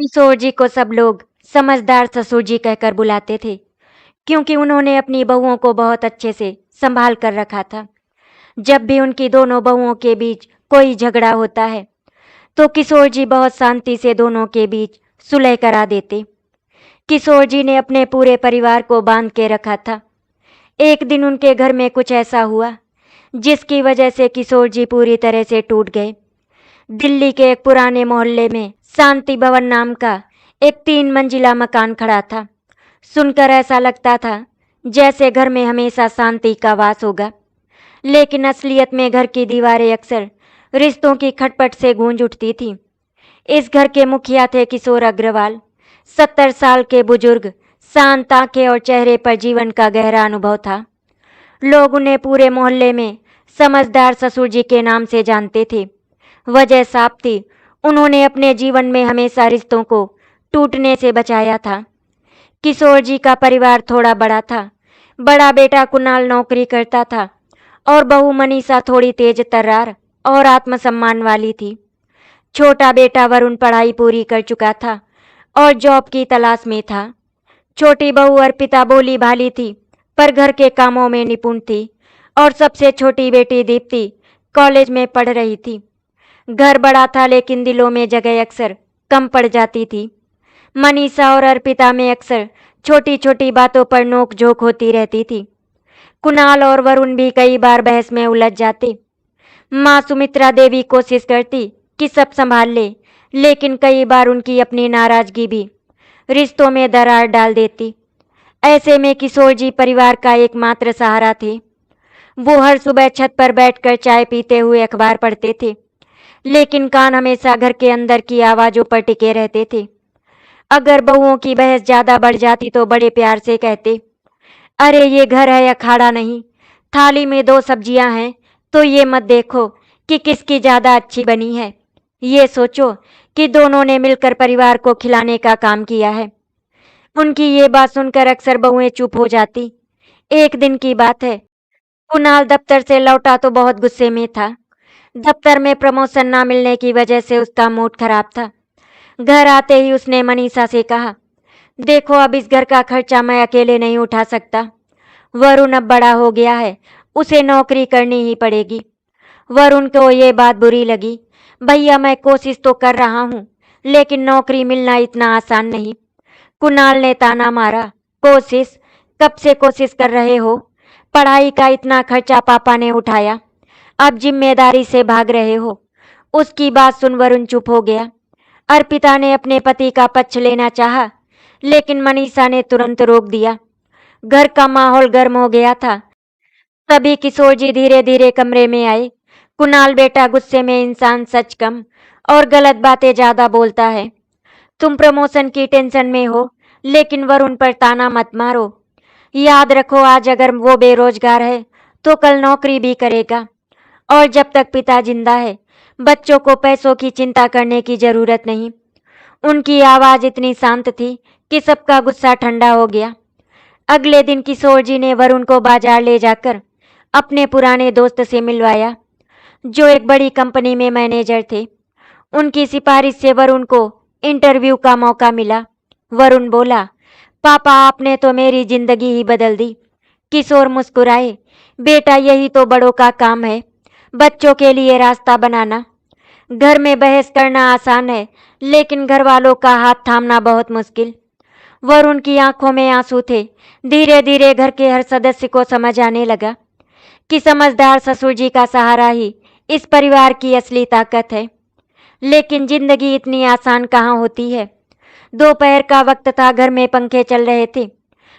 किशोर जी को सब लोग समझदार ससुर जी कहकर बुलाते थे, क्योंकि उन्होंने अपनी बहुओं को बहुत अच्छे से संभाल कर रखा था। जब भी उनकी दोनों बहुओं के बीच कोई झगड़ा होता है, तो किशोर जी बहुत शांति से दोनों के बीच सुलह करा देते। किशोर जी ने अपने पूरे परिवार को बांध के रखा था। एक दिन उनके घर में कुछ ऐसा हुआ, जिसकी वजह से किशोर जी पूरी तरह से टूट गए। दिल्ली के एक पुराने मोहल्ले में शांति भवन नाम का एक 3 मंजिला मकान खड़ा था। सुनकर ऐसा लगता था जैसे घर में हमेशा शांति का वास होगा, लेकिन असलियत में घर की दीवारें अक्सर रिश्तों की खटपट से गूंज उठती थी। इस घर के मुखिया थे किशोर अग्रवाल। 70 साल के बुजुर्ग, शांत आंखें और चेहरे पर जीवन का गहरा अनुभव था। लोग उन्हें पूरे मोहल्ले में समझदार ससुर जी के नाम से जानते थे। वजह साफ थी, उन्होंने अपने जीवन में हमेशा रिश्तों को टूटने से बचाया था। किशोर जी का परिवार थोड़ा बड़ा था। बड़ा बेटा कुणाल नौकरी करता था और बहू मनीषा थोड़ी तेज तर्रार और आत्मसम्मान वाली थी। छोटा बेटा वरुण पढ़ाई पूरी कर चुका था और जॉब की तलाश में था। छोटी बहू अर्पिता भोली भाली थी, पर घर के कामों में निपुण थी और सबसे छोटी बेटी दीप्ति कॉलेज में पढ़ रही थी। घर बड़ा था, लेकिन दिलों में जगह अक्सर कम पड़ जाती थी। मनीषा और अर्पिता में अक्सर छोटी छोटी बातों पर नोक झोंक होती रहती थी। कुणाल और वरुण भी कई बार बहस में उलझ जाते। माँ सुमित्रा देवी कोशिश करती कि सब संभाल ले, लेकिन कई बार उनकी अपनी नाराजगी भी रिश्तों में दरार डाल देती। ऐसे में किशोर जी परिवार का एकमात्र सहारा थे। वो हर सुबह छत पर बैठकर चाय पीते हुए अखबार पढ़ते थे, लेकिन कान हमेशा घर के अंदर की आवाजों पर टिके रहते थे। अगर बहुओं की बहस ज्यादा बढ़ जाती तो बड़े प्यार से कहते, अरे ये घर है अखाड़ा नहीं, थाली में 2 सब्जियां हैं तो ये मत देखो कि किसकी ज्यादा अच्छी बनी है, ये सोचो कि दोनों ने मिलकर परिवार को खिलाने का काम किया है। उनकी ये बात सुनकर अक्सर बहुएं चुप हो जाती। एक दिन की बात है, कुणाल दफ्तर से लौटा तो बहुत गुस्से में था। दफ्तर में प्रमोशन ना मिलने की वजह से उसका मूड खराब था। घर आते ही उसने मनीषा से कहा, देखो अब इस घर का खर्चा मैं अकेले नहीं उठा सकता। वरुण अब बड़ा हो गया है, उसे नौकरी करनी ही पड़ेगी। वरुण को ये बात बुरी लगी। भैया मैं कोशिश तो कर रहा हूँ, लेकिन नौकरी मिलना इतना आसान नहीं। कुणाल ने ताना मारा, कोशिश? कब से कोशिश कर रहे हो? पढ़ाई का इतना खर्चा पापा ने उठाया, अब जिम्मेदारी से भाग रहे हो। उसकी बात सुन वरुण चुप हो गया। अर्पिता ने अपने पति का पक्ष लेना चाहा, लेकिन मनीषा ने तुरंत रोक दिया। घर का माहौल गर्म हो गया था। तभी किशोर जी धीरे धीरे कमरे में आए। कुणाल बेटा, गुस्से में इंसान सच कम और गलत बातें ज्यादा बोलता है। तुम प्रमोशन की टेंशन में हो, लेकिन वरुण पर ताना मत मारो। याद रखो, आज अगर वो बेरोजगार है तो कल नौकरी भी करेगा, और जब तक पिता जिंदा है बच्चों को पैसों की चिंता करने की जरूरत नहीं। उनकी आवाज इतनी शांत थी कि सबका गुस्सा ठंडा हो गया। अगले दिन किशोर जी ने वरुण को बाजार ले जाकर अपने पुराने दोस्त से मिलवाया, जो एक बड़ी कंपनी में मैनेजर थे। उनकी सिफारिश से वरुण को इंटरव्यू का मौका मिला। वरुण बोला, पापा आपने तो मेरी जिंदगी ही बदल दी। किशोर मुस्कुराए, बेटा यही तो बड़ों का काम है, बच्चों के लिए रास्ता बनाना। घर में बहस करना आसान है, लेकिन घर वालों का हाथ थामना बहुत मुश्किल। वरुण की आंखों में आंसू थे। धीरे धीरे घर के हर सदस्य को समझ आने लगा कि समझदार ससुर जी का सहारा ही इस परिवार की असली ताकत है। लेकिन जिंदगी इतनी आसान कहाँ होती है। दोपहर का वक्त था, घर में पंखे चल रहे थे,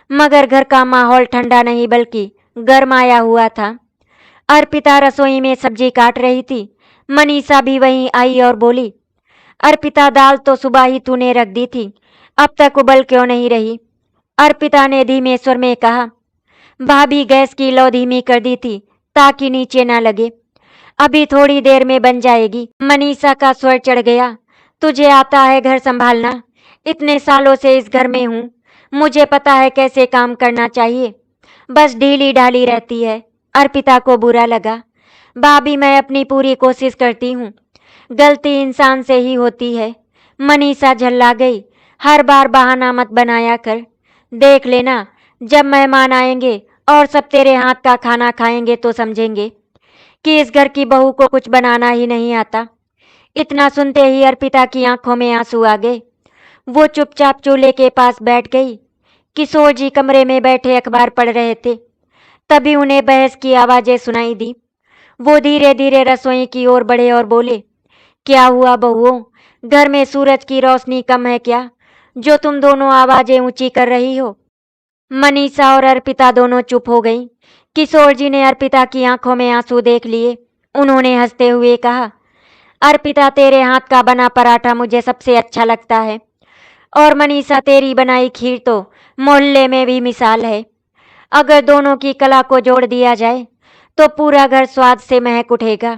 मगर घर का माहौल ठंडा नहीं बल्कि गरमाया हुआ था। अर्पिता रसोई में सब्जी काट रही थी। मनीषा भी वहीं आई और बोली, अर्पिता दाल तो सुबह ही तूने रख दी थी, अब तक उबल क्यों नहीं रही? अर्पिता ने धीमे स्वर में कहा, भाभी गैस की लौ धीमी कर दी थी ताकि नीचे ना लगे, अभी थोड़ी देर में बन जाएगी। मनीषा का स्वर चढ़ गया, तुझे आता है घर संभालना? इतने सालों से इस घर में हूँ, मुझे पता है कैसे काम करना चाहिए, बस ढीली ढाली रहती है। अर्पिता को बुरा लगा। भाभी मैं अपनी पूरी कोशिश करती हूँ, गलती इंसान से ही होती है, मनीषा झल्ला गई। हर बार बहाना मत बनाया कर। देख लेना, जब मेहमान आएंगे और सब तेरे हाथ का खाना खाएंगे तो समझेंगे कि इस घर की बहू को कुछ बनाना ही नहीं आता। इतना सुनते ही अर्पिता की आंखों में आंसू आ गए। वो चुपचाप चूल्हे के पास बैठ गई। किशोर जी कमरे में बैठे अखबार पढ़ रहे थे। तभी उन्हें बहस की आवाजें सुनाई दी। वो धीरे धीरे रसोई की ओर बढ़े और बोले, क्या हुआ बहुओं, घर में सूरज की रोशनी कम है क्या, जो तुम दोनों आवाजें ऊंची कर रही हो? मनीषा और अर्पिता दोनों चुप हो गईं। किशोर जी ने अर्पिता की आंखों में आंसू देख लिए। उन्होंने हंसते हुए कहा, अर्पिता, तेरे हाथ का बना पराठा मुझे सबसे अच्छा लगता है। और मनीषा, तेरी बनाई खीर तो मोहल्ले में भी मिसाल है। अगर दोनों की कला को जोड़ दिया जाए तो पूरा घर स्वाद से महक उठेगा।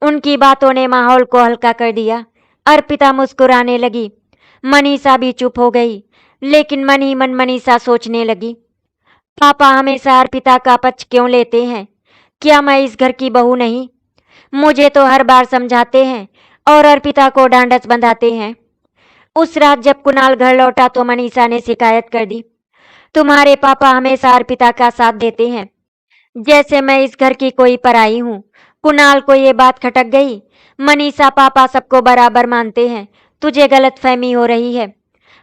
उनकी बातों ने माहौल को हल्का कर दिया। अर्पिता मुस्कुराने लगी। मनीषा भी चुप हो गई, लेकिन मन ही मन मनीषा सोचने लगी, पापा हमेशा अर्पिता का पक्ष क्यों लेते हैं? क्या मैं इस घर की बहू नहीं? मुझे तो हर बार समझाते हैं और अर्पिता को डांडस बंधाते हैं। उस रात जब कुणाल घर लौटा तो मनीषा ने शिकायत कर दी, तुम्हारे पापा हमेशा अर्पिता का साथ देते हैं, जैसे मैं इस घर की कोई पराई हूँ। कुणाल को ये बात खटक गई। मनीषा, पापा सबको बराबर मानते हैं, तुझे गलतफहमी हो रही है।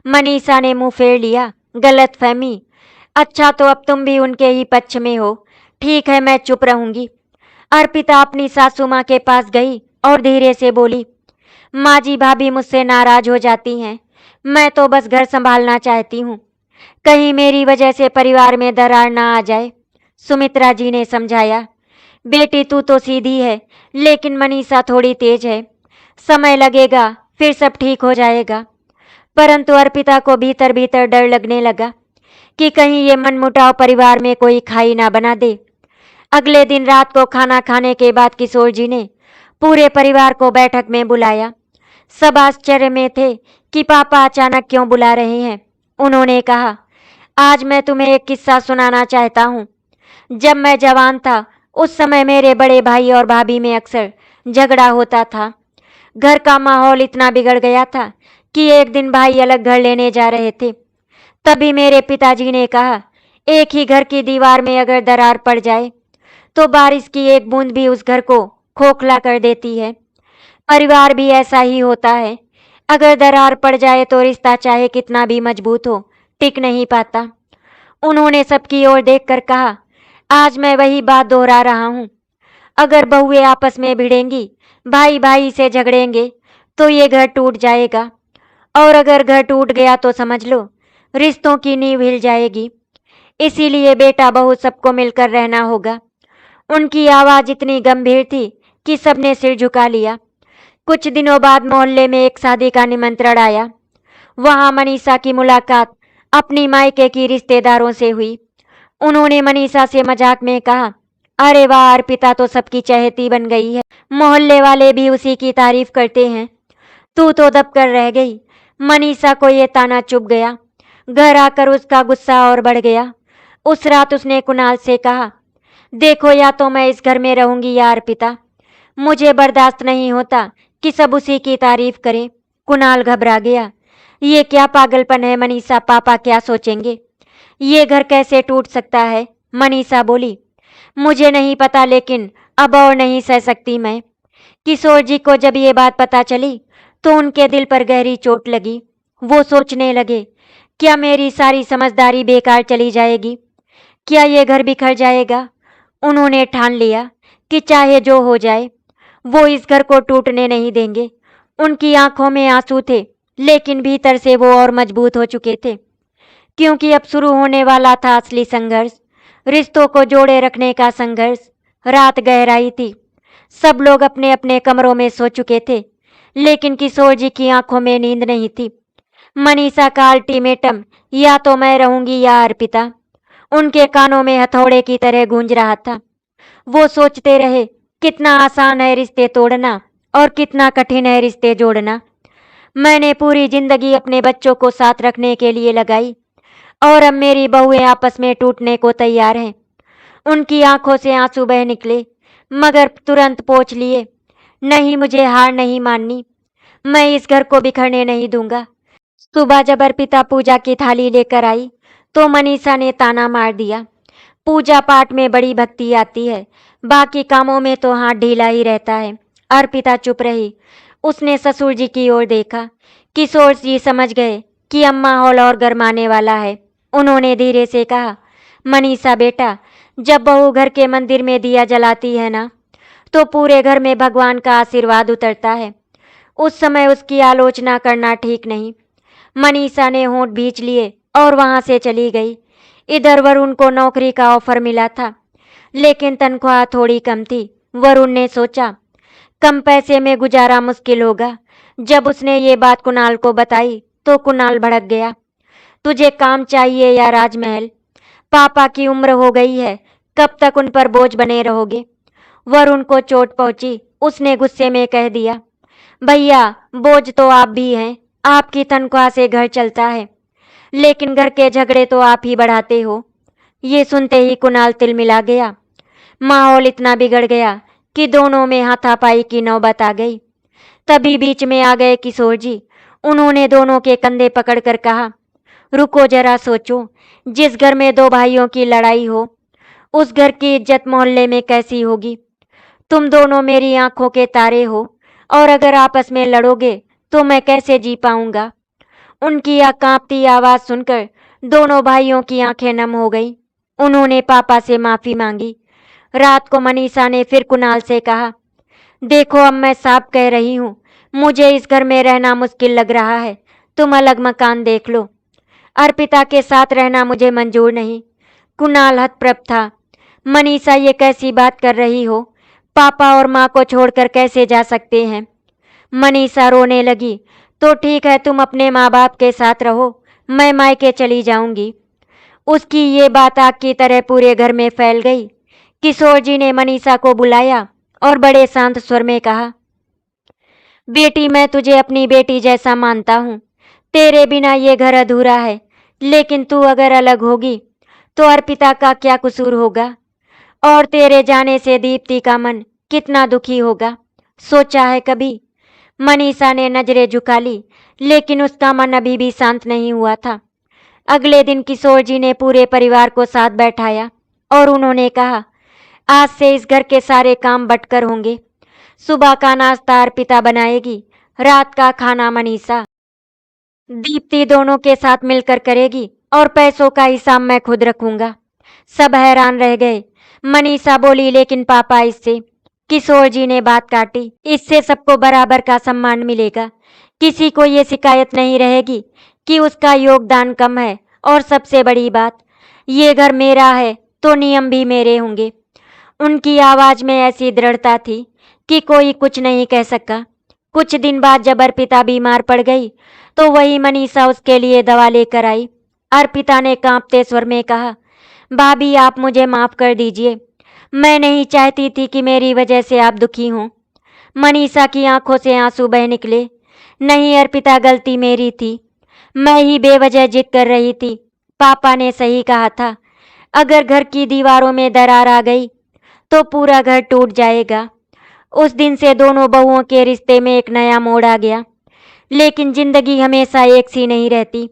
मनीषा ने मुंह फेर लिया। गलतफहमी? अच्छा, तो अब तुम भी उनके ही पक्ष में हो। ठीक है, मैं चुप रहूंगी। अर्पिता अपनी सासू माँ के पास गई और धीरे से बोली, माँ जी, भाभी मुझसे नाराज हो जाती हैं। मैं तो बस घर संभालना चाहती हूँ, कहीं मेरी वजह से परिवार में दरार ना आ जाए। सुमित्रा जी ने समझाया, बेटी तू तो सीधी है, लेकिन मनीषा थोड़ी तेज है। समय लगेगा, फिर सब ठीक हो जाएगा। परंतु अर्पिता को भीतर भीतर डर लगने लगा कि कहीं ये मनमुटाव परिवार में कोई खाई ना बना दे। अगले दिन रात को खाना खाने के बाद किशोर जी ने पूरे परिवार को बैठक में बुलाया। सब आश्चर्य में थे कि पापा अचानक क्यों बुला रहे हैं। उन्होंने कहा, आज मैं तुम्हें एक किस्सा सुनाना चाहता हूँ। जब मैं जवान था, उस समय मेरे बड़े भाई और भाभी में अक्सर झगड़ा होता था। घर का माहौल इतना बिगड़ गया था कि एक दिन भाई अलग घर लेने जा रहे थे। तभी मेरे पिताजी ने कहा, एक ही घर की दीवार में अगर दरार पड़ जाए तो बारिश की एक बूंद भी उस घर को खोखला कर देती है। परिवार भी ऐसा ही होता है। अगर दरार पड़ जाए तो रिश्ता चाहे कितना भी मजबूत हो, टिक नहीं पाता। उन्होंने सबकी ओर देखकर कहा, आज मैं वही बात दोहरा रहा हूँ। अगर बहुएं आपस में भिड़ेंगी, भाई भाई से झगड़ेंगे, तो ये घर टूट जाएगा। और अगर घर टूट गया तो समझ लो रिश्तों की नींव हिल जाएगी। इसीलिए बेटा बहू सबको मिलकर रहना होगा। उनकी आवाज इतनी गंभीर थी कि सबने सिर झुका लिया। कुछ दिनों बाद मोहल्ले में एक शादी का निमंत्रण आया। वहां मनीषा की मुलाकात अपनी मायके की रिश्तेदारों से हुई। उन्होंने मनीषा से मजाक में कहा, अरे वाह, अर्पिता तो सबकी चहेती बन गई है। मोहल्ले वाले भी उसी की तारीफ करते हैं। तू तो दब कर रह गई। मनीषा को ये ताना चुभ गया। घर आकर उसका गुस्सा और बढ़ गया। उस रात उसने कुणाल से कहा, देखो, या तो मैं इस घर में रहूंगी या अर्पिता। मुझे बर्दाश्त नहीं होता कि सब उसी की तारीफ करें। कुणाल घबरा गया। ये क्या पागलपन है मनीषा, पापा क्या सोचेंगे? ये घर कैसे टूट सकता है? मनीषा बोली, मुझे नहीं पता, लेकिन अब और नहीं सह सकती मैं। किशोर जी को जब ये बात पता चली तो उनके दिल पर गहरी चोट लगी। वो सोचने लगे, क्या मेरी सारी समझदारी बेकार चली जाएगी? क्या ये घर बिखर जाएगा? उन्होंने ठान लिया कि चाहे जो हो जाए, वो इस घर को टूटने नहीं देंगे। उनकी आंखों में आंसू थे, लेकिन भीतर से वो और मजबूत हो चुके थे, क्योंकि अब शुरू होने वाला था असली संघर्ष, रिश्तों को जोड़े रखने का संघर्ष। रात गहराई थी। सब लोग अपने अपने कमरों में सो चुके थे, लेकिन किशोर जी की आंखों में नींद नहीं थी। मनीषा का अल्टीमेटम, या तो मैं रहूंगी या अर्पिता, उनके कानों में हथौड़े की तरह गूंज रहा था। वो सोचते रहे, कितना आसान है रिश्ते तोड़ना और कितना कठिन है रिश्ते जोड़ना। मैंने पूरी जिंदगी अपने बच्चों को साथ रखने के लिए लगाई, और अब मेरी बहुएं आपस में टूटने को तैयार हैं। उनकी आंखों से आंसू बह निकले, मगर तुरंत पोंछ लिए। नहीं, मुझे हार नहीं माननी। मैं इस घर को बिखरने नहीं दूंगा। सुबह जब अर्पिता पूजा की थाली लेकर आई तो मनीषा ने ताना मार दिया, पूजा पाठ में बड़ी भक्ति आती है, बाकी कामों में तो हाथ ढीला ही रहता है। अर्पिता चुप रही। उसने ससुर जी की ओर देखा। किशोर जी समझ गए कि अब माहौल और गरमाने वाला है। उन्होंने धीरे से कहा, मनीषा बेटा, जब बहू घर के मंदिर में दिया जलाती है ना, तो पूरे घर में भगवान का आशीर्वाद उतरता है। उस समय उसकी आलोचना करना ठीक नहीं। मनीषा ने होंठ भींच लिए और वहां से चली गई। इधर वरुण को नौकरी का ऑफर मिला था, लेकिन तनख्वाह थोड़ी कम थी। वरुण ने सोचा, कम पैसे में गुजारा मुश्किल होगा। जब उसने ये बात कुणाल को बताई तो कुणाल भड़क गया। तुझे काम चाहिए या राजमहल? पापा की उम्र हो गई है, कब तक उन पर बोझ बने रहोगे? वरुण को चोट पहुंची। उसने गुस्से में कह दिया, भैया बोझ तो आप भी हैं, आपकी तनख्वाह से घर चलता है, लेकिन घर के झगड़े तो आप ही बढ़ाते हो। ये सुनते ही कुणाल तिलमिला गया। माहौल इतना बिगड़ गया कि दोनों में हाथापाई की नौबत आ गई। तभी बीच में आ गए किशोर जी। उन्होंने दोनों के कंधे पकड़कर कहा, रुको जरा सोचो, जिस घर में दो भाइयों की लड़ाई हो, उस घर की इज्जत मोहल्ले में कैसी होगी? तुम दोनों मेरी आंखों के तारे हो, और अगर आपस में लड़ोगे तो मैं कैसे जी पाऊंगा? उनकी यह कांपती आवाज सुनकर दोनों भाइयों की आंखें नम हो गईं। उन्होंने पापा से माफी मांगी। रात को मनीषा ने फिर कुणाल से कहा, देखो अब मैं साफ कह रही हूँ, मुझे इस घर में रहना मुश्किल लग रहा है, तुम अलग मकान देख लो। अर्पिता के साथ रहना मुझे मंजूर नहीं। कुणाल हतप्रभ था। मनीषा ये कैसी बात कर रही हो? पापा और माँ को छोड़कर कैसे जा सकते हैं? मनीषा रोने लगी। तो ठीक है, तुम अपने माँ बाप के साथ रहो, मैं मायके चली जाऊंगी। उसकी ये बात आग की तरह पूरे घर में फैल गई। किशोर जी ने मनीषा को बुलाया और बड़े शांत स्वर में कहा, बेटी मैं तुझे अपनी बेटी जैसा मानता हूँ। तेरे बिना ये घर अधूरा है, लेकिन तू अगर अलग होगी तो अर्पिता का क्या कसूर होगा? और तेरे जाने से दीप्ति का मन कितना दुखी होगा, सोचा है कभी? मनीषा ने नजरें झुका ली, लेकिन उसका मन अभी भी शांत नहीं हुआ था। अगले दिन किशोर जी ने पूरे परिवार को साथ बैठाया और उन्होंने कहा, आज से इस घर के सारे काम बंटकर होंगे। सुबह का नाश्ता अर्पिता बनाएगी, रात का खाना मनीषा, दीप्ति दोनों के साथ मिलकर करेगी, और पैसों का हिसाब मैं खुद रखूंगा। सब हैरान रह गए। मनीषा बोली, लेकिन पापा इससे? किशोर जी ने बात काटी, इससे सबको बराबर का सम्मान मिलेगा। किसी को ये शिकायत नहीं रहेगी कि उसका योगदान कम है, और सबसे बड़ी बात, ये घर मेरा है तो नियम भी मेरे होंगे। उनकी आवाज में ऐसी दृढ़ता थी कि कोई कुछ नहीं कह सका। कुछ दिन बाद जब अर्पिता बीमार पड़ गई तो वही मनीषा उसके लिए दवा लेकर आई। अर्पिता ने कांपते स्वर में कहा, भाभी आप मुझे माफ कर दीजिए, मैं नहीं चाहती थी कि मेरी वजह से आप दुखी हों। मनीषा की आंखों से आंसू बह निकले। नहीं अर्पिता, गलती मेरी थी, मैं ही बेवजह जिद कर रही थी। पापा ने सही कहा था, अगर घर की दीवारों में दरार आ गई तो पूरा घर टूट जाएगा। उस दिन से दोनों बहुओं के रिश्ते में एक नया मोड़ आ गया। लेकिन जिंदगी हमेशा एक सी नहीं रहती।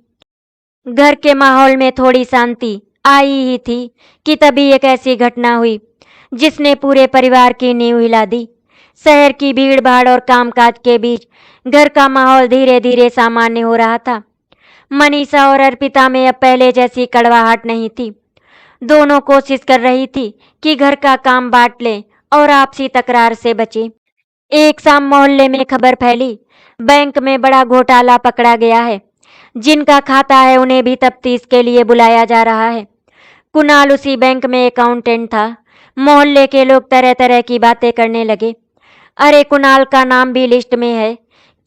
घर के माहौल में थोड़ी शांति आई ही थी कि तभी एक ऐसी घटना हुई जिसने पूरे परिवार की नींव हिला दी। शहर की भीड़ भाड़ और कामकाज के बीच घर का माहौल धीरे धीरे सामान्य हो रहा था। मनीषा और अर्पिता में अब पहले जैसी कड़वाहट नहीं थी। दोनों कोशिश कर रही थी कि घर का काम बांट लें और आपसी तकरार से बचे। एक शाम मोहल्ले में खबर फैली, बैंक में बड़ा घोटाला पकड़ा गया है। जिनका खाता है उन्हें भी तफ्तीश के लिए बुलाया जा रहा है। कुणाल उसी बैंक में अकाउंटेंट था। मोहल्ले के लोग तरह तरह की बातें करने लगे। अरे कुणाल का नाम भी लिस्ट में है,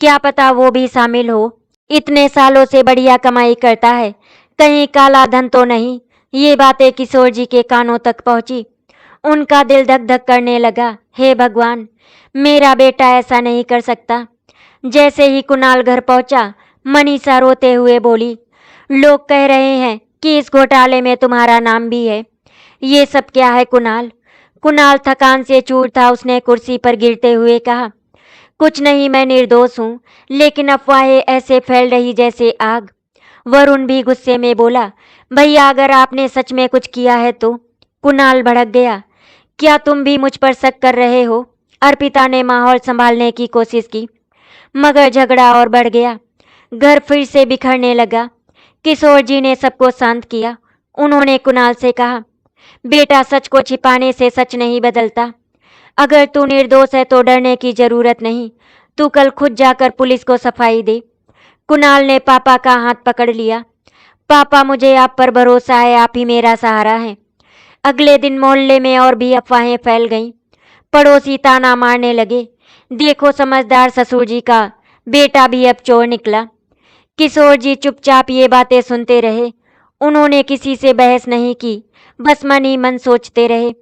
क्या पता वो भी शामिल हो। इतने सालों से बढ़िया कमाई करता है, कहीं काला धन तो नहीं। ये बातें किशोर जी के कानों तक पहुंची। उनका दिल धक धक करने लगा। हे भगवान, मेरा बेटा ऐसा नहीं कर सकता। जैसे ही कुणाल घर पहुंचा, मनीषा रोते हुए बोली, लोग कह रहे हैं कि इस घोटाले में तुम्हारा नाम भी है। ये सब क्या है कुणाल? कुणाल थकान से चूर था। उसने कुर्सी पर गिरते हुए कहा, कुछ नहीं, मैं निर्दोष हूँ, लेकिन अफवाहें ऐसे फैल रही जैसे आग। वरुण भी गुस्से में बोला, भैया अगर आपने सच में कुछ किया है तो। कुणाल भड़क गया, क्या तुम भी मुझ पर शक कर रहे हो? अर्पिता ने माहौल संभालने की कोशिश की, मगर झगड़ा और बढ़ गया। घर फिर से बिखरने लगा। किशोर जी ने सबको शांत किया। उन्होंने कुणाल से कहा, बेटा सच को छिपाने से सच नहीं बदलता। अगर तू निर्दोष है तो डरने की जरूरत नहीं। तू कल खुद जाकर पुलिस को सफाई दे। कुणाल ने पापा का हाथ पकड़ लिया। पापा मुझे आप पर भरोसा है, आप ही मेरा सहारा है। अगले दिन मोहल्ले में और भी अफवाहें फैल गईं। पड़ोसी ताना मारने लगे, देखो समझदार ससुर जी का बेटा भी अब चोर निकला। किशोर जी चुपचाप ये बातें सुनते रहे। उन्होंने किसी से बहस नहीं की, बस मन ही मन सोचते रहे।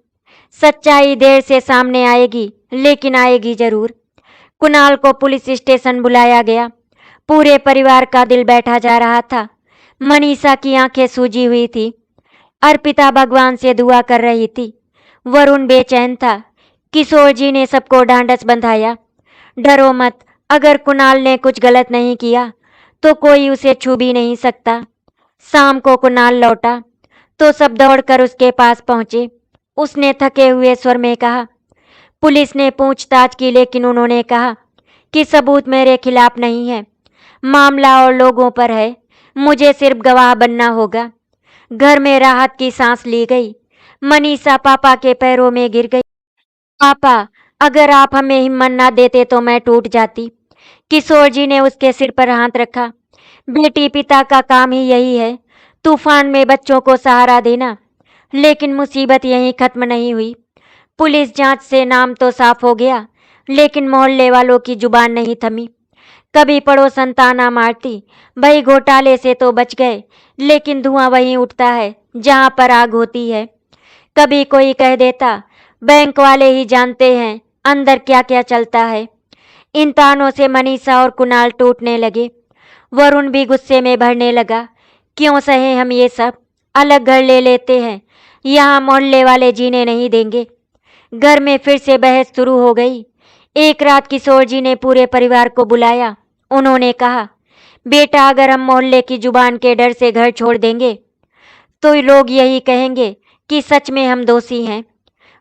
सच्चाई देर से सामने आएगी, लेकिन आएगी जरूर। कुणाल को पुलिस स्टेशन बुलाया गया। पूरे परिवार का दिल बैठा जा रहा था। मनीषा की आंखें सूजी हुई थी। अर्पिता भगवान से दुआ कर रही थी। वरुण बेचैन था। किशोर जी ने सबको ढांढस बंधाया, डरो मत, अगर कुणाल ने कुछ गलत नहीं किया तो कोई उसे छू भी नहीं सकता। शाम को कुणाल लौटा तो सब दौड़कर उसके पास पहुंचे। उसने थके हुए स्वर में कहा, पुलिस ने पूछताछ की, लेकिन उन्होंने कहा कि सबूत मेरे खिलाफ नहीं है, मामला और लोगों पर है। मुझे सिर्फ गवाह बनना होगा। घर में राहत की सांस ली गई। मनीषा पापा के पैरों में गिर गई। पापा, अगर आप हमें हिम्मत ना देते तो मैं टूट जाती। किशोर जी ने उसके सिर पर हाथ रखा। बेटी, पिता का काम ही यही है, तूफान में बच्चों को सहारा देना। लेकिन मुसीबत यहीं खत्म नहीं हुई। पुलिस जांच से नाम तो साफ हो गया, लेकिन मोहल्ले वालों की जुबान नहीं थमी। कभी पड़ोसन ताना मारती, भाई घोटाले से तो बच गए, लेकिन धुआं वहीं उठता है जहां पर आग होती है। कभी कोई कह देता, बैंक वाले ही जानते हैं अंदर क्या क्या चलता है। इन तानों से मनीषा और कुणाल टूटने लगे। वरुण भी गुस्से में भरने लगा, क्यों सहे हम ये सब, अलग घर ले लेते हैं, यहाँ मोहल्ले वाले जीने नहीं देंगे। घर में फिर से बहस शुरू हो गई। एक रात किशोर जी ने पूरे परिवार को बुलाया। उन्होंने कहा, बेटा अगर हम मोहल्ले की जुबान के डर से घर छोड़ देंगे तो लोग यही कहेंगे कि सच में हम दोषी हैं।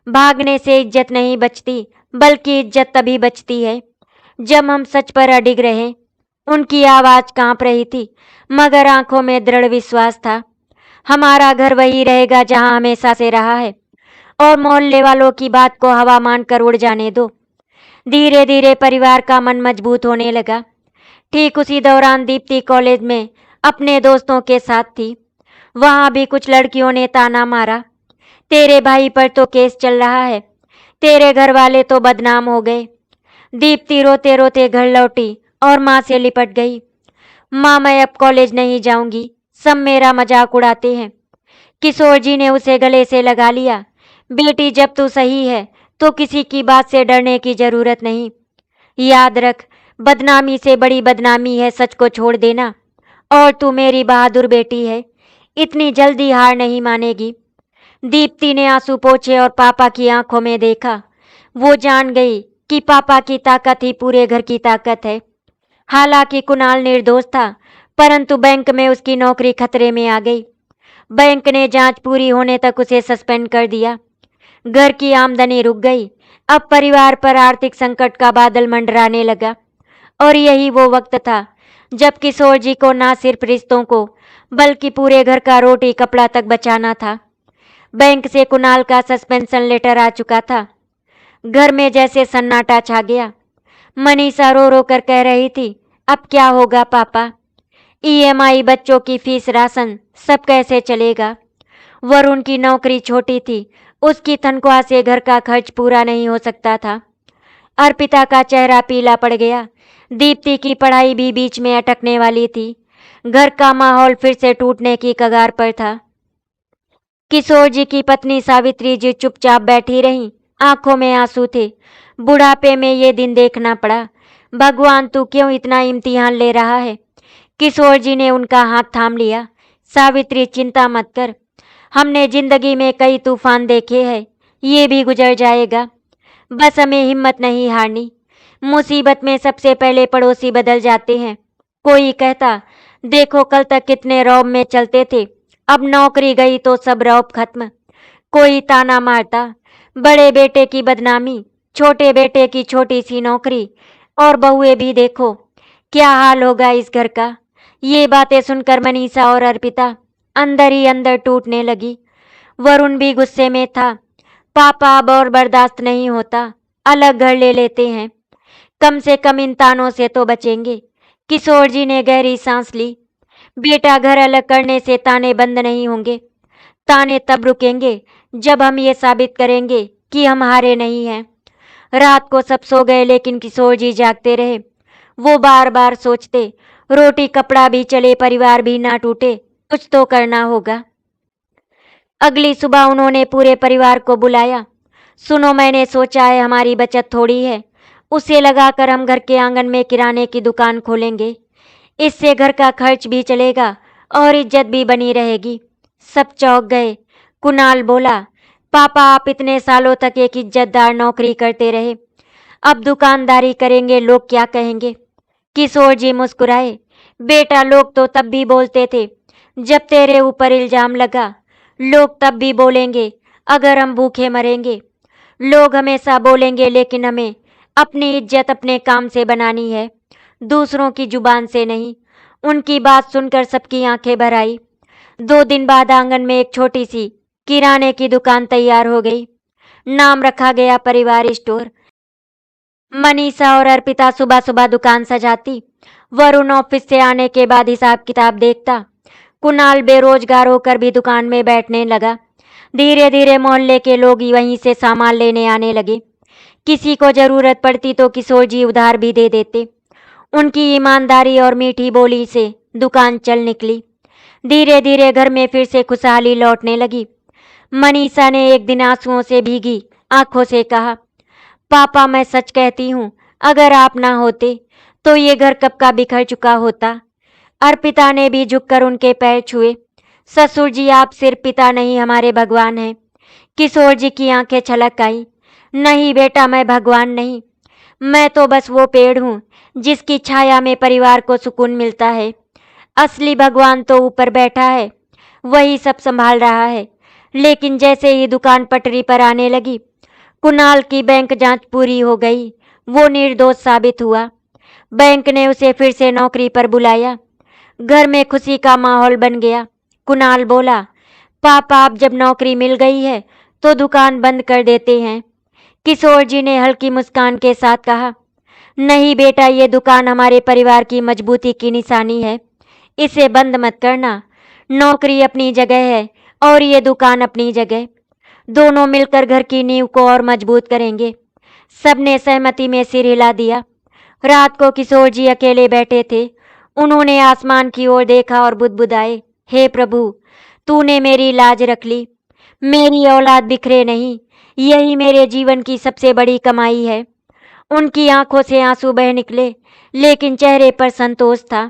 भागने से इज्जत नहीं बचती, बल्कि इज्जत तभी बचती है जब हम सच पर अडिग रहें। उनकी आवाज कांप रही थी, मगर आंखों में दृढ़ विश्वास था। हमारा घर वही रहेगा जहां हमेशा से रहा है, और मोहल्ले वालों की बात को हवा मानकर उड़ जाने दो। धीरे धीरे परिवार का मन मजबूत होने लगा। ठीक उसी दौरान दीप्ति कॉलेज में अपने दोस्तों के साथ थी। वहां भी कुछ लड़कियों ने ताना मारा, तेरे भाई पर तो केस चल रहा है, तेरे घर वाले तो बदनाम हो गए। दीप्ति रोते रोते घर लौटी और माँ से लिपट गई। माँ, मैं अब कॉलेज नहीं जाऊंगी, सब मेरा मजाक उड़ाते हैं। किशोर जी ने उसे गले से लगा लिया। बेटी, जब तू सही है तो किसी की बात से डरने की जरूरत नहीं। याद रख, बदनामी से बड़ी बदनामी है सच को छोड़ देना। और तू मेरी बहादुर बेटी है, इतनी जल्दी हार नहीं मानेगी। दीप्ति ने आंसू पोंछे और पापा की आंखों में देखा। वो जान गई कि पापा की ताकत ही पूरे घर की ताकत है। हालांकि कुणाल निर्दोष था, परंतु बैंक में उसकी नौकरी खतरे में आ गई। बैंक ने जांच पूरी होने तक उसे सस्पेंड कर दिया। घर की आमदनी रुक गई। अब परिवार पर आर्थिक संकट का बादल मंडराने लगा। और यही वो वक्त था जब किशोर जी को ना सिर्फ रिश्तों को, बल्कि पूरे घर का रोटी कपड़ा तक बचाना था। बैंक से कुणाल का सस्पेंशन लेटर आ चुका था। घर में जैसे सन्नाटा छा गया। मनीषा रो रो कर कह रही थी, अब क्या होगा पापा, ईएमआई, बच्चों की फीस, राशन, सब कैसे चलेगा। वरुण की नौकरी छोटी थी, उसकी तनख्वाह से घर का खर्च पूरा नहीं हो सकता था। अर्पिता का चेहरा पीला पड़ गया। दीप्ति की पढ़ाई भी बीच में अटकने वाली थी। घर का माहौल फिर से टूटने की कगार पर था। किशोर जी की पत्नी सावित्री जी चुपचाप बैठी रहीं, आंखों में आंसू थे। बुढ़ापे में ये दिन देखना पड़ा। भगवान, तू क्यों इतना इम्तिहान ले रहा है। किशोर जी ने उनका हाथ थाम लिया। सावित्री, चिंता मत कर, हमने जिंदगी में कई तूफान देखे हैं, ये भी गुजर जाएगा। बस हमें हिम्मत नहीं हारनी। मुसीबत में सबसे पहले पड़ोसी बदल जाते हैं। कोई कहता, देखो कल तक कितने रौब में चलते थे, अब नौकरी गई तो सब रौब खत्म। कोई ताना मारता, बड़े बेटे की बदनामी, छोटे बेटे की छोटी सी नौकरी, और बहुएं भी देखो, क्या हाल होगा इस घर का। ये बातें सुनकर मनीषा और अर्पिता अंदर ही अंदर टूटने लगी। वरुण भी गुस्से में था। पापा अब और बर्दाश्त नहीं होता, अलग घर ले लेते हैं, कम से कम इन तानों से तो बचेंगे। किशोर जी ने गहरी सांस ली। बेटा, घर अलग करने से ताने बंद नहीं होंगे। ताने तब रुकेंगे जब हम ये साबित करेंगे कि हम हारे नहीं हैं। रात को सब सो गए लेकिन किशोर जी जागते रहे। वो बार बार सोचते, रोटी कपड़ा भी चले, परिवार भी ना टूटे, कुछ तो करना होगा। अगली सुबह उन्होंने पूरे परिवार को बुलाया। सुनो, मैंने सोचा है, हमारी बचत थोड़ी है, उसे लगाकर हम घर के आंगन में किराने की दुकान खोलेंगे। इससे घर का खर्च भी चलेगा और इज्जत भी बनी रहेगी। सब चौंक गए। कुणाल बोला, पापा आप इतने सालों तक एक इज्जतदार नौकरी करते रहे, अब दुकानदारी करेंगे, लोग क्या कहेंगे। किशोर जी मुस्कुराए। बेटा, लोग तो तब भी बोलते थे जब तेरे ऊपर इल्जाम लगा। लोग तब भी बोलेंगे अगर हम भूखे मरेंगे। लोग हमेशा बोलेंगे, लेकिन हमें अपनी इज्जत अपने काम से बनानी है, दूसरों की जुबान से नहीं। उनकी बात सुनकर सबकी आंखें भर आई। 2 दिन बाद आंगन में एक छोटी सी किराने की दुकान तैयार हो गई। नाम रखा गया परिवार स्टोर। मनीषा और अर्पिता सुबह सुबह दुकान सजाती। वरुण ऑफिस से आने के बाद हिसाब किताब देखता। कुणाल बेरोजगार होकर भी दुकान में बैठने लगा। धीरे धीरे मोहल्ले के लोग वहीं से सामान लेने आने लगे। किसी को जरूरत पड़ती तो किशोर जी उधार भी दे देते। उनकी ईमानदारी और मीठी बोली से दुकान चल निकली। धीरे धीरे घर में फिर से खुशहाली लौटने लगी। मनीषा ने एक दिन आंसुओं से भीगी आंखों से कहा, पापा मैं सच कहती हूँ, अगर आप ना होते तो ये घर कब का बिखर चुका होता। अर्पिता ने भी झुककर उनके पैर छुए। ससुर जी, आप सिर्फ पिता नहीं, हमारे भगवान हैं। किशोर जी की आंखें छलक आई। नहीं बेटा, मैं भगवान नहीं, मैं तो बस वो पेड़ हूँ जिसकी छाया में परिवार को सुकून मिलता है। असली भगवान तो ऊपर बैठा है, वही सब संभाल रहा है। लेकिन जैसे ही दुकान पटरी पर आने लगी, कुणाल की बैंक जांच पूरी हो गई। वो निर्दोष साबित हुआ। बैंक ने उसे फिर से नौकरी पर बुलाया। घर में खुशी का माहौल बन गया। कुणाल बोला, पापा अब जब नौकरी मिल गई है तो दुकान बंद कर देते हैं। किशोर जी ने हल्की मुस्कान के साथ कहा, नहीं बेटा, ये दुकान हमारे परिवार की मजबूती की निशानी है, इसे बंद मत करना। नौकरी अपनी जगह है और ये दुकान अपनी जगह, दोनों मिलकर घर की नींव को और मजबूत करेंगे। सबने सहमति में सिर हिला दिया। रात को किशोर जी अकेले बैठे थे। उन्होंने आसमान की ओर देखा और बुदबुदाए, हे प्रभु, तूने मेरी लाज रख ली। मेरी औलाद बिखरे नहीं, यही मेरे जीवन की सबसे बड़ी कमाई है। उनकी आंखों से आंसू बह निकले, लेकिन चेहरे पर संतोष था।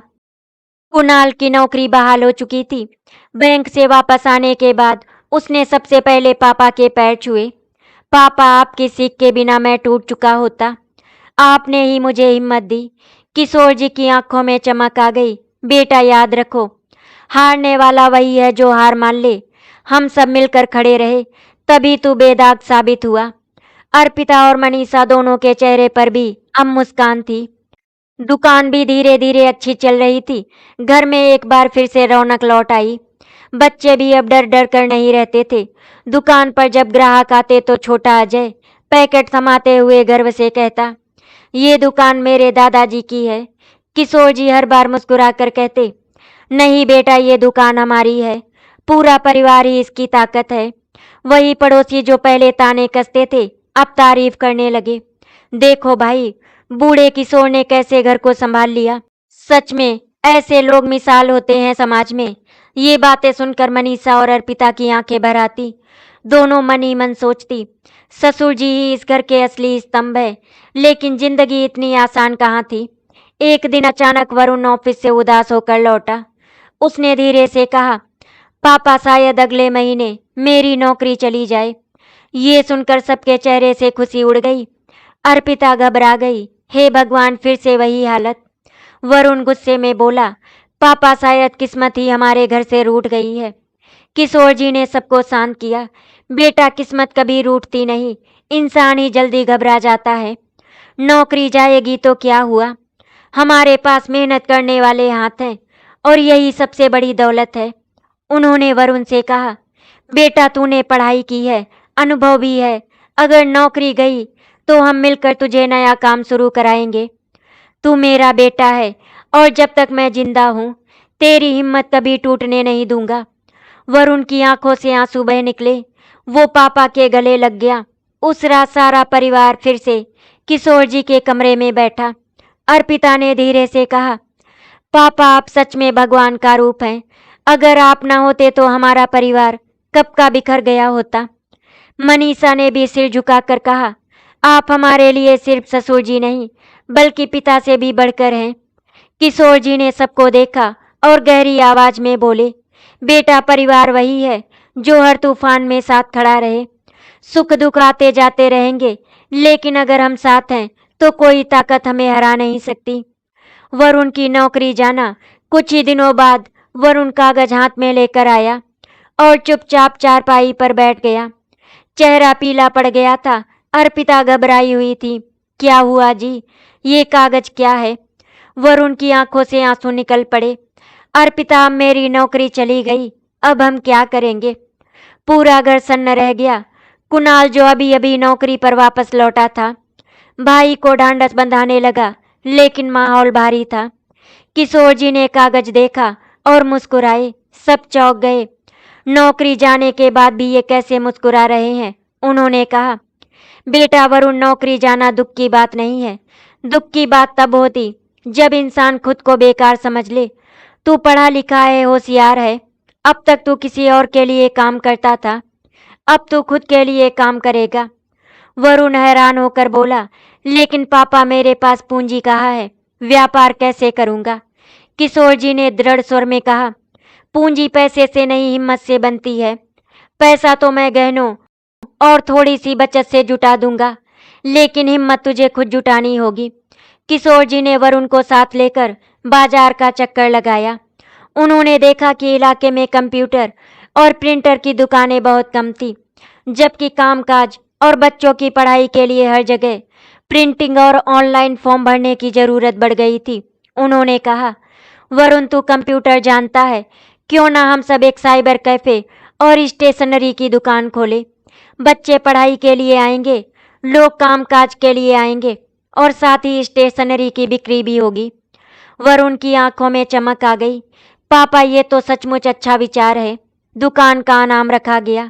कुणाल की नौकरी बहाल हो चुकी थी। बैंक से वापस आने के बाद उसने सबसे पहले पापा के पैर छुए। पापा, आपकी सीख के बिना मैं टूट चुका होता, आपने ही मुझे हिम्मत दी। किशोर जी की आंखों में चमक आ गई। बेटा, याद रखो, हारने वाला वही है जो हार मान ले। हम सब मिलकर खड़े रहे, तभी तू बेदाग साबित हुआ। अर्पिता और मनीषा दोनों के चेहरे पर भी अब मुस्कान थी। दुकान भी धीरे धीरे अच्छी चल रही थी। घर में एक बार फिर से रौनक लौट आई। बच्चे भी अब डर डर कर नहीं रहते थे। दुकान पर जब ग्राहक आते तो छोटा अजय पैकेट थमाते हुए गर्व से कहता, ये दुकान मेरे दादाजी की है। किशोर जी हर बार मुस्कुराकर कहते, नहीं बेटा, ये दुकान हमारी है, पूरा परिवार ही इसकी ताकत है। वही पड़ोसी जो पहले ताने कसते थे अब तारीफ करने लगे। देखो भाई, बूढ़े किशोर ने कैसे घर को संभाल लिया। सच में ऐसे लोग मिसाल होते हैं समाज में। ये बातें सुनकर मनीषा और अर्पिता की आंखें भर आती। दोनों मन ही मन सोचती, ससुर जी ही इस घर के असली स्तंभ है। लेकिन जिंदगी इतनी आसान कहाँ थी। एक दिन अचानक वरुण ऑफिस से उदास होकर लौटा। उसने धीरे से कहा, पापा शायद अगले महीने मेरी नौकरी चली जाए। ये सुनकर सबके चेहरे से खुशी उड़ गई। अर्पिता घबरा गई। हे भगवान, फिर से वही हालत। वरुण गुस्से में बोला, पापा शायद किस्मत ही हमारे घर से रूठ गई है। किशोर जी ने सबको शांत किया। बेटा, किस्मत कभी रूठती नहीं, इंसान ही जल्दी घबरा जाता है। नौकरी जाएगी तो क्या हुआ, हमारे पास मेहनत करने वाले हाथ हैं और यही सबसे बड़ी दौलत है। उन्होंने वरुण से कहा, बेटा तूने पढ़ाई की है, अनुभव भी है, अगर नौकरी गई तो हम मिलकर तुझे नया काम शुरू कराएंगे। तू मेरा बेटा है और जब तक मैं जिंदा हूँ तेरी हिम्मत कभी टूटने नहीं दूंगा। वरुण की आंखों से आंसू बह निकले। वो पापा के गले लग गया। उस रात सारा परिवार फिर से किशोर जी के कमरे में बैठा। अर्पिता ने धीरे से कहा, पापा आप सच में भगवान का रूप हैं। अगर आप ना होते तो हमारा परिवार कब का बिखर गया होता। मनीषा ने भी सिर झुकाकर कहा, आप हमारे लिए सिर्फ ससुर जी नहीं बल्कि पिता से भी बढ़कर हैं। किशोर जी ने सबको देखा और गहरी आवाज में बोले, बेटा परिवार वही है जो हर तूफान में साथ खड़ा रहे। सुख दुख आते जाते रहेंगे, लेकिन अगर हम साथ हैं तो कोई ताकत हमें हरा नहीं सकती। वरुण की नौकरी जाना। कुछ ही दिनों बाद वरुण कागज हाथ में लेकर आया और चुपचाप चारपाई पर बैठ गया। चेहरा पीला पड़ गया था। अर्पिता घबराई हुई थी। क्या हुआ जी, ये कागज क्या है? वरुण की आंखों से आंसू निकल पड़े। अर्पिता, मेरी नौकरी चली गई, अब हम क्या करेंगे? पूरा घर सन्न रह गया। कुणाल जो अभी अभी नौकरी पर वापस लौटा था, भाई को ढांढस बंधाने लगा, लेकिन माहौल भारी था। किशोर जी ने कागज देखा और मुस्कुराए। सब चौंक गए। नौकरी जाने के बाद भी ये कैसे मुस्कुरा रहे हैं? उन्होंने कहा, बेटा वरुण, नौकरी जाना दुख की बात नहीं है। दुख की बात तब होती जब इंसान खुद को बेकार समझ ले। तू पढ़ा लिखा है, होशियार है, अब तक तू किसी और के लिए काम करता था, अब तू खुद के लिए काम करेगा। वरुण हैरान होकर बोला, लेकिन पापा मेरे पास पूंजी कहाँ है, व्यापार कैसे करूंगा? किशोर जी ने दृढ़ स्वर में कहा, पूंजी पैसे से नहीं हिम्मत से बनती है। पैसा तो मैं गहनों और थोड़ी सी बचत से जुटा दूंगा, लेकिन हिम्मत तुझे खुद जुटानी होगी। किशोर जी ने वरुण को साथ लेकर बाजार का चक्कर लगाया। उन्होंने देखा कि इलाके में कंप्यूटर और प्रिंटर की दुकानें बहुत कम थी, जबकि कामकाज और बच्चों की पढ़ाई के लिए हर जगह प्रिंटिंग और ऑनलाइन फॉर्म भरने की जरूरत बढ़ गई थी। उन्होंने कहा, वरुण तू कंप्यूटर जानता है, क्यों ना हम सब एक साइबर कैफे और स्टेशनरी की दुकान खोले। बच्चे पढ़ाई के लिए आएंगे, लोग कामकाज के लिए आएंगे और साथ ही स्टेशनरी की बिक्री भी होगी। वरुण की आंखों में चमक आ गई। पापा, ये तो सचमुच अच्छा विचार है। दुकान का नाम रखा गया,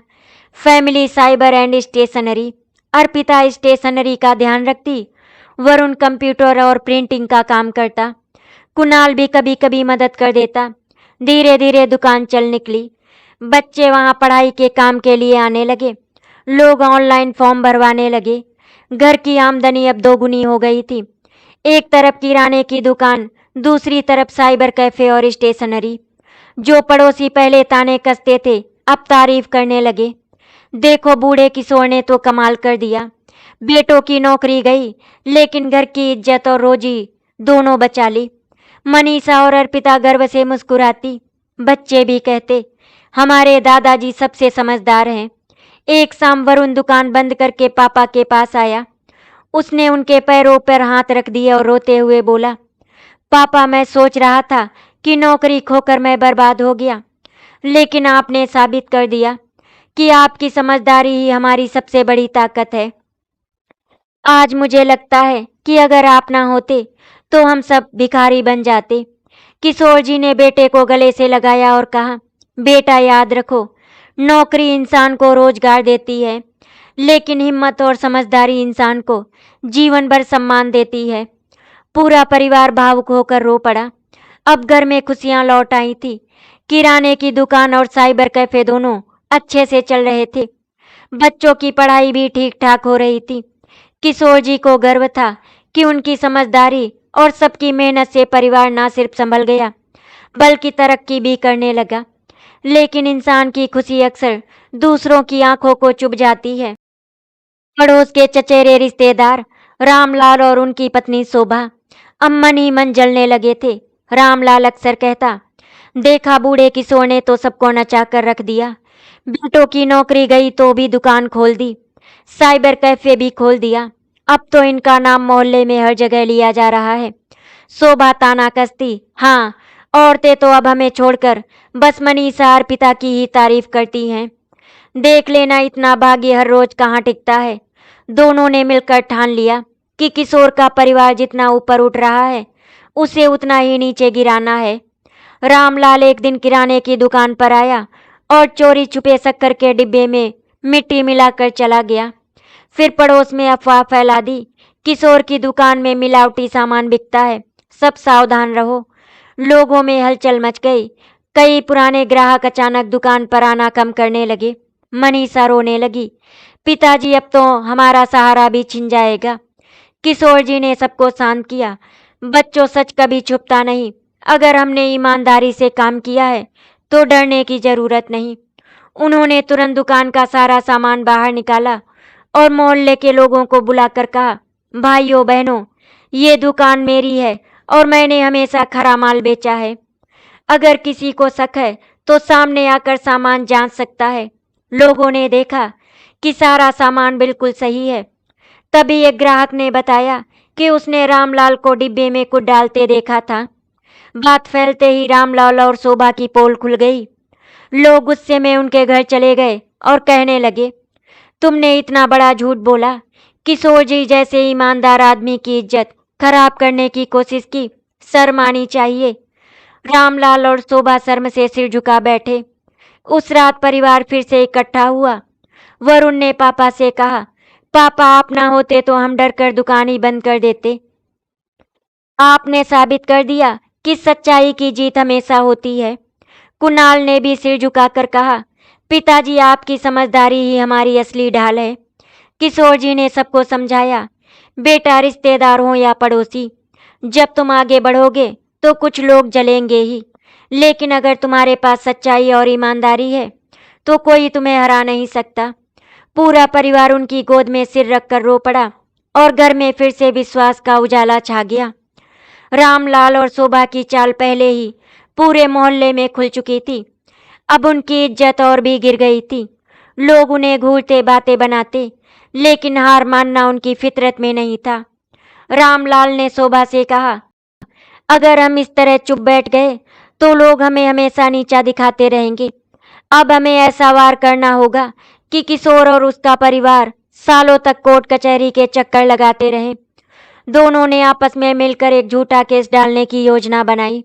family cyber and stationery. Arpita stationery का ध्यान रखती, वरुण कंप्यूटर और प्रिंटिंग का काम करता, कुणाल भी कभी कभी मदद कर देता। धीरे धीरे दुकान चल निकली। बच्चे वहां पढ़ाई के काम के लिए आने लगे, लोग ऑनलाइन फॉर्म भरवाने लगे। घर की आमदनी अब दोगुनी हो गई थी। एक तरफ किराने की दुकान, दूसरी तरफ साइबर कैफे और स्टेशनरी। जो पड़ोसी पहले ताने कसते थे अब तारीफ करने लगे। देखो बूढ़े किशोर ने तो कमाल कर दिया, बेटों की नौकरी गई लेकिन घर की इज्जत और रोजी दोनों बचा ली। मनीषा और अर्पिता गर्व से मुस्कुराती। बच्चे भी कहते, हमारे दादाजी सबसे समझदार हैं। एक शाम वरुण दुकान बंद करके पापा के पास आया। उसने उनके पैरों पर हाथ रख दिया और रोते हुए बोला, पापा मैं सोच रहा था कि नौकरी खोकर मैं बर्बाद हो गया, लेकिन आपने साबित कर दिया कि आपकी समझदारी ही हमारी सबसे बड़ी ताकत है। आज मुझे लगता है कि अगर आप ना होते तो हम सब भिखारी बन जाते। किशोर जी ने बेटे को गले से लगाया और कहा, बेटा याद रखो, नौकरी इंसान को रोजगार देती है, लेकिन हिम्मत और समझदारी इंसान को जीवन भर सम्मान देती है। पूरा परिवार भावुक होकर रो पड़ा। अब घर में खुशियां लौट आई थी। किराने की दुकान और साइबर कैफे दोनों अच्छे से चल रहे थे। बच्चों की पढ़ाई भी ठीक ठाक हो रही थी। किशोर जी को गर्व था कि उनकी समझदारी और सबकी मेहनत से परिवार न सिर्फ संभल गया बल्कि तरक्की भी करने लगा। लेकिन इंसान की खुशी अक्सर दूसरों की आंखों को चुभ जाती है। पड़ोस के चचेरे रिश्तेदार रामलाल और उनकी पत्नी शोभा अब मन ही मन जलने लगे थे। रामलाल अक्सर कहता, देखा बूढ़े किशोर ने तो सबको नचा कर रख दिया। बेटों की नौकरी गई तो भी दुकान खोल दी, साइबर कैफे भी खोल दिया। अब तो इनका नाम मोहल्ले में हर जगह लिया जा रहा है। शोभा ताना कसती, हाँ, औरतें तो अब हमें छोड़कर बस मनीषा अर्पिता की ही तारीफ करती हैं। देख लेना इतना भाग्य हर रोज कहाँ टिकता है। दोनों ने मिलकर ठान लिया कि किशोर का परिवार जितना ऊपर उठ रहा है उसे उतना ही नीचे गिराना है। रामलाल एक दिन किराने की दुकान पर आया और चोरी छुपे शक्कर के डिब्बे में मिट्टी मिलाकर चला गया। फिर पड़ोस में अफवाह फैला दी, किशोर की दुकान में मिलावटी सामान बिकता है, सब सावधान रहो। लोगों में हलचल मच गई। कई पुराने ग्राहक अचानक दुकान पर आना कम करने लगे। मनीषा रोने लगी, पिताजी अब तो हमारा सहारा भी छिन जाएगा। किशोर जी ने सबको शांत किया, बच्चों सच कभी छुपता नहीं। अगर हमने ईमानदारी से काम किया है तो डरने की जरूरत नहीं। उन्होंने तुरंत दुकान का सारा सामान बाहर निकाला और मोहल्ले के लोगों को बुलाकर कहा, भाइयों बहनों, ये दुकान मेरी है और मैंने हमेशा खरा माल बेचा है। अगर किसी को शक है तो सामने आकर सामान जांच सकता है। लोगों ने देखा कि सारा सामान बिल्कुल सही है। तभी एक ग्राहक ने बताया कि उसने रामलाल को डिब्बे में कुछ डालते देखा था। बात फैलते ही रामलाल और शोभा की पोल खुल गई। लोग गुस्से में उनके घर चले गए और कहने लगे, तुमने इतना बड़ा झूठ बोला, किशोर जी जैसे ईमानदार आदमी की इज्जत खराब करने की कोशिश की, शर्म आनी चाहिए। रामलाल और शोभा शर्म से सिर झुका बैठे। उस रात परिवार फिर से इकट्ठा हुआ। वरुण ने पापा से कहा, पापा आप ना होते तो हम डर कर दुकान ही बंद कर देते। आपने साबित कर दिया कि सच्चाई की जीत हमेशा होती है। कुणाल ने भी सिर झुकाकर कहा, पिताजी आपकी समझदारी ही हमारी असली ढाल है। किशोर जी ने सबको समझाया, बेटा रिश्तेदार हो या पड़ोसी, जब तुम आगे बढ़ोगे तो कुछ लोग जलेंगे ही, लेकिन अगर तुम्हारे पास सच्चाई और ईमानदारी है तो कोई तुम्हें हरा नहीं सकता। पूरा परिवार उनकी गोद में सिर रखकर रो पड़ा और घर में फिर से विश्वास का उजाला छा गया। रामलाल और शोभा की चाल पहले ही पूरे मोहल्ले में खुल चुकी थी, अब उनकी इज्जत और भी गिर गई थी। लोग उन्हें घूरते बातें बनाते, लेकिन हार मानना उनकी फितरत में नहीं था। रामलाल ने शोभा से कहा, अगर हम इस तरह चुप बैठ गए तो लोग हमें हमेशा नीचा दिखाते रहेंगे। अब हमें ऐसा वार करना होगा कि किशोर और उसका परिवार सालों तक कोर्ट कचहरी के चक्कर लगाते रहे। दोनों ने आपस में मिलकर एक झूठा केस डालने की योजना बनाई।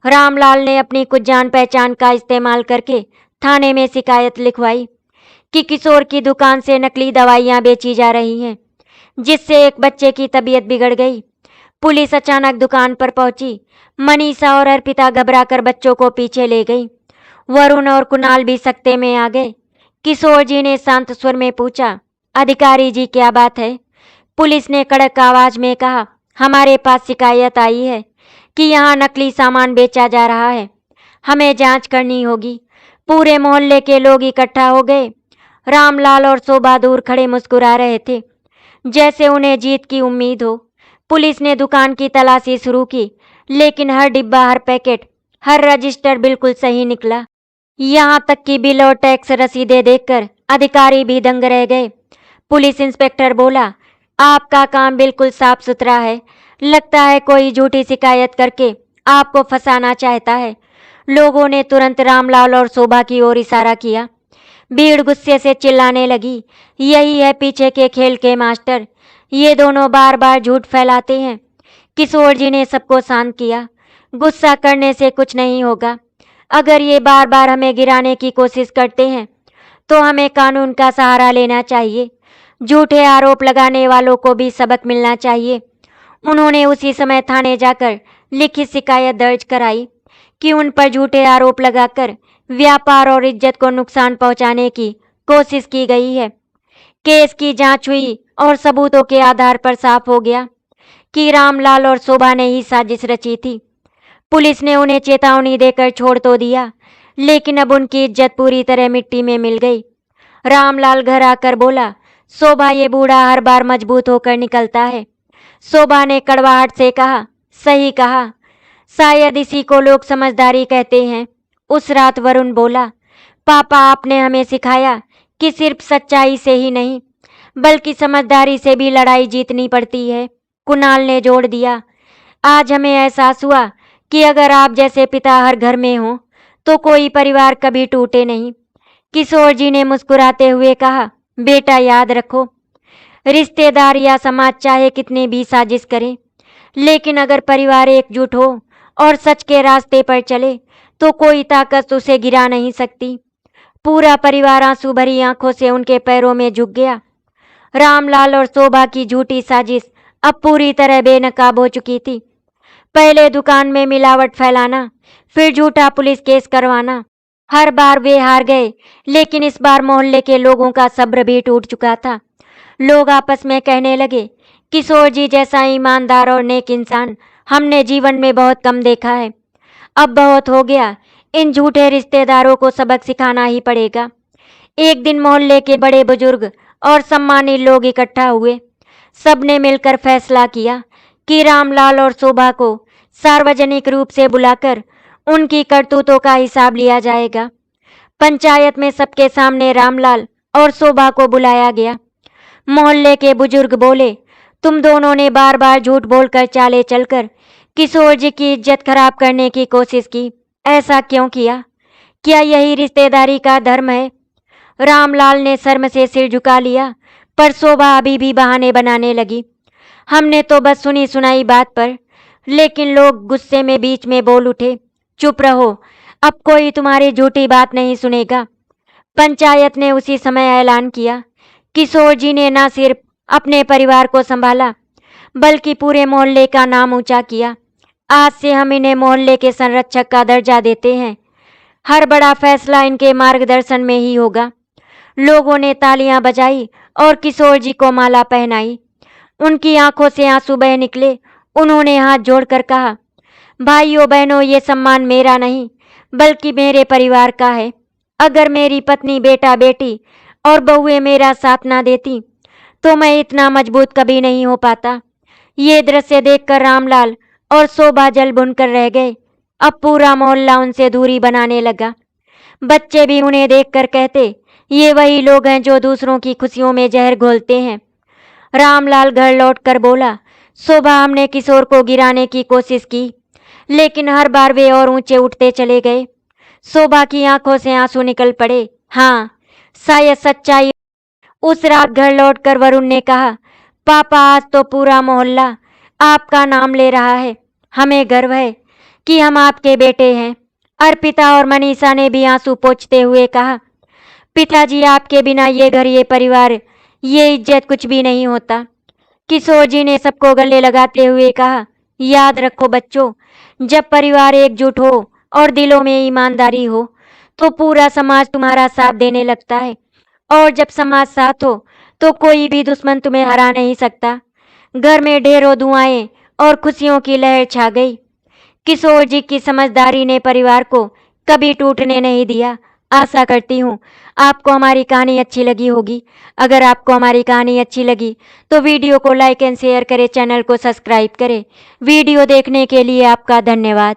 रामलाल ने अपनी कुछ जान पहचान का इस्तेमाल करके थाने में शिकायत लिखवाई कि किशोर की दुकान से नकली दवाइयां बेची जा रही हैं, जिससे एक बच्चे की तबीयत बिगड़ गई। पुलिस अचानक दुकान पर पहुंची। मनीषा और अर्पिता घबराकर बच्चों को पीछे ले गई। वरुण और कुणाल भी सकते में आ गए। किशोर जी ने शांत स्वर में पूछा, अधिकारी जी क्या बात है? पुलिस ने कड़क आवाज में कहा, हमारे पास शिकायत आई है कि यहाँ नकली सामान बेचा जा रहा है, हमें जांच करनी होगी। पूरे मोहल्ले के लोग इकट्ठा हो गए। रामलाल और शोभा दूर खड़े मुस्कुरा रहे थे, जैसे उन्हें जीत की उम्मीद हो। पुलिस ने दुकान की तलाशी शुरू की, लेकिन हर डिब्बा, हर पैकेट, हर रजिस्टर बिल्कुल सही निकला। यहाँ तक कि बिल और टैक्स रसीदें देखकर अधिकारी भी दंग रह गए। पुलिस इंस्पेक्टर बोला, आपका काम बिल्कुल साफ सुथरा है, लगता है कोई झूठी शिकायत करके आपको फंसाना चाहता है। लोगों ने तुरंत रामलाल और शोभा की ओर इशारा किया। भीड़ गुस्से से चिल्लाने लगी, यही है पीछे के खेल के मास्टर, ये दोनों बार बार झूठ फैलाते हैं। किशोर जी ने सबको शांत किया, गुस्सा करने से कुछ नहीं होगा। अगर ये बार बार हमें गिराने की कोशिश करते हैं तो हमें कानून का सहारा लेना चाहिए। झूठे आरोप लगाने वालों को भी सबक मिलना चाहिए। उन्होंने उसी समय थाने जाकर लिखित शिकायत दर्ज कराई कि उन पर झूठे आरोप लगाकर व्यापार और इज्जत को नुकसान पहुंचाने की कोशिश की गई है। केस की जांच हुई और सबूतों के आधार पर साफ हो गया कि रामलाल और शोभा ने ही साजिश रची थी। पुलिस ने उन्हें चेतावनी देकर छोड़ तो दिया, लेकिन अब उनकी इज्जत पूरी तरह मिट्टी में मिल गई। रामलाल घर आकर बोला, शोभा, ये बूढ़ा हर बार मजबूत होकर निकलता है। शोभा ने कड़वाहट से कहा। सही कहा, शायद इसी को लोग समझदारी कहते हैं। उस रात वरुण बोला, पापा, आपने हमें सिखाया कि सिर्फ सच्चाई से ही नहीं बल्कि समझदारी से भी लड़ाई जीतनी पड़ती है। कुणाल ने जोड़ दिया, आज हमें एहसास हुआ कि अगर आप जैसे पिता हर घर में हों तो कोई परिवार कभी टूटे नहीं। किशोर जी ने मुस्कुराते हुए कहा, बेटा याद रखो, रिश्तेदार या समाज चाहे कितनी भी साजिश करें, लेकिन अगर परिवार एकजुट हो और सच के रास्ते पर चले तो कोई ताकत उसे गिरा नहीं सकती। पूरा परिवार आंसू भरी आंखों से उनके पैरों में झुक गया। रामलाल और शोभा की झूठी साजिश अब पूरी तरह बेनकाब हो चुकी थी। पहले दुकान में मिलावट फैलाना, फिर झूठा पुलिस केस करवाना। हर बार वे हार गए, लेकिन इस बार मोहल्ले के लोगों का सब्र भी टूट चुका था। लोग आपस में कहने लगे, किशोर जी जैसा ईमानदार और नेक इंसान हमने जीवन में बहुत कम देखा है। अब बहुत हो गया, इन झूठे रिश्तेदारों को सबक सिखाना ही पड़ेगा। एक दिन मोहल्ले के बड़े बुजुर्ग और सम्मानित लोग इकट्ठा हुए। सबने मिलकर फैसला किया कि रामलाल और शोभा को सार्वजनिक रूप से बुलाकर उनकी करतूतों का हिसाब लिया जाएगा। पंचायत में सबके सामने रामलाल और शोभा को बुलाया गया। मोहल्ले के बुजुर्ग बोले, तुम दोनों ने बार बार झूठ बोलकर चाले चलकर किशोर जी की इज्जत खराब करने की कोशिश की। ऐसा क्यों किया? क्या यही रिश्तेदारी का धर्म है? रामलाल ने शर्म से सिर झुका लिया, पर शोभा अभी भी बहाने बनाने लगी। हमने तो बस सुनी सुनाई बात पर, लेकिन लोग गुस्से में बीच में बोल उठे, चुप रहो, अब कोई तुम्हारी झूठी बात नहीं सुनेगा। पंचायत ने उसी समय ऐलान किया, किशोर जी ने न सिर्फ अपने परिवार को संभाला बल्कि पूरे मोहल्ले का नाम ऊंचा किया। आज से हम इन्हें मोहल्ले के संरक्षक का दर्जा देते हैं। हर बड़ा फैसला इनके मार्गदर्शन में ही होगा। लोगों ने तालियां बजाई और किशोर जी को माला पहनाई। उनकी आंखों से आंसू बह निकले। उन्होंने हाथ जोड़कर कहा, भाइयों बहनों, ये सम्मान मेरा नहीं बल्कि मेरे परिवार का है। अगर मेरी पत्नी, बेटा, बेटी और बहुएं मेरा साथ ना देती तो मैं इतना मजबूत कभी नहीं हो पाता। ये दृश्य देखकर रामलाल और शोभा जल भुनकर रह गए। अब पूरा मोहल्ला उनसे दूरी बनाने लगा। बच्चे भी उन्हें देखकर कहते, ये वही लोग हैं जो दूसरों की खुशियों में जहर घोलते हैं। रामलाल घर लौटकर बोला, शोभा, हमने किशोर को गिराने की कोशिश की, लेकिन हर बार वे और ऊंचे उठते चले गए। शोभा की आंखों से आंसू निकल पड़े। हाँ, शायद सच्चाई। उस रात घर लौटकर वरुण ने कहा, पापा, आज तो पूरा मोहल्ला आपका नाम ले रहा है। हमें गर्व है कि हम आपके बेटे हैं। अर्पिता और मनीषा ने भी आंसू पोंछते हुए कहा, पिताजी, आपके बिना ये घर, ये परिवार, ये इज्जत कुछ भी नहीं होता। किशोर जी ने सबको गले लगाते हुए कहा, याद रखो बच्चों, जब परिवार एकजुट हो और दिलों में ईमानदारी हो तो पूरा समाज तुम्हारा साथ देने लगता है, और जब समाज साथ हो तो कोई भी दुश्मन तुम्हें हरा नहीं सकता। घर में ढेरों दुआएं और खुशियों की लहर छा गई। किशोर जी की समझदारी ने परिवार को कभी टूटने नहीं दिया। आशा करती हूँ आपको हमारी कहानी अच्छी लगी होगी। अगर आपको हमारी कहानी अच्छी लगी तो वीडियो को लाइक एंड शेयर करें, चैनल को सब्सक्राइब करें। वीडियो देखने के लिए आपका धन्यवाद।